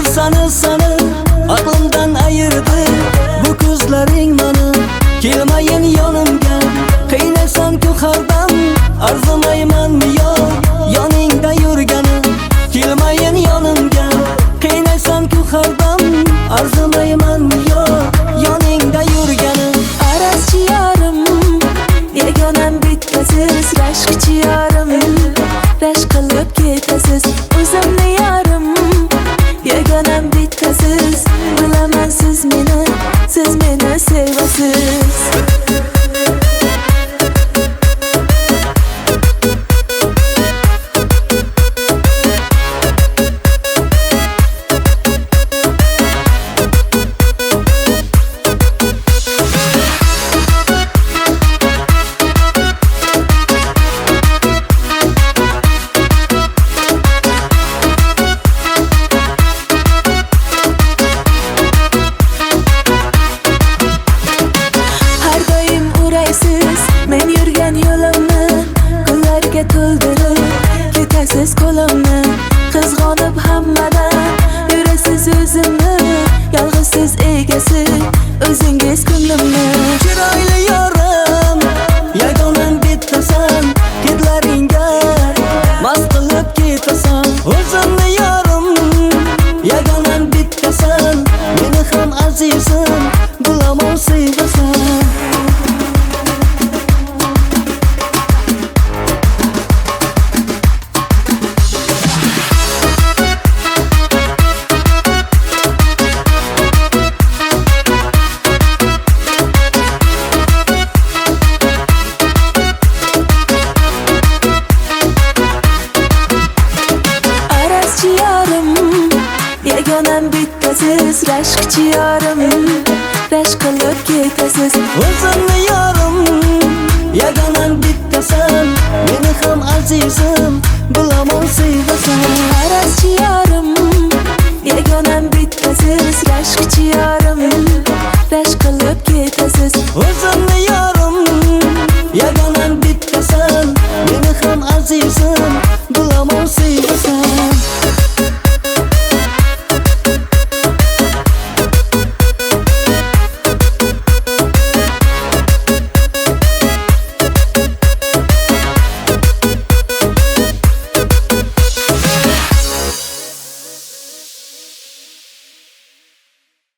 sani aqlimdan ayirdi bu ko'zlaring mani. Kelmayin yonimga, qiynaysan-ku har dam, arzimaymanmi yo yoningda yurganim. Kelmayin yonimga, qiynaysan-ku har dam, arzimaymanmi yo yoningda yurganim. Arazchi yorim, yagonam bittasiz, rashkchi yorim, rashk qilib ketasiz. O'zimni yorim, yagonam bittasiz, bilaman siz meni sevasiz. Men yurgan yo'limni gullarga to'ldirib ketasiz qo'limni. Qizg'onib hammadan yurasiz o'zimni, yolg'izsiz egasi o'zingiz ko'nglimni. Chiroyli yorim, yagonam bittasan, ketlaringga mast qilib ketasan. O'zimni yorim, yagonam bittasan, meni ham azizim bilamon sevasan. Yagonam bittasiz, rashkchi yorim, rashk qilib ketasiz. O'zimni yorim, yagonam bittasan, meni ham azizim bilamon sevasan. Arazchi yorim, yagonam bittasiz, rashkchi yorim, rashk qilib ketasiz. O'zimni yorim, yagonam bittasan, meni ham azizim bilamon sevasan.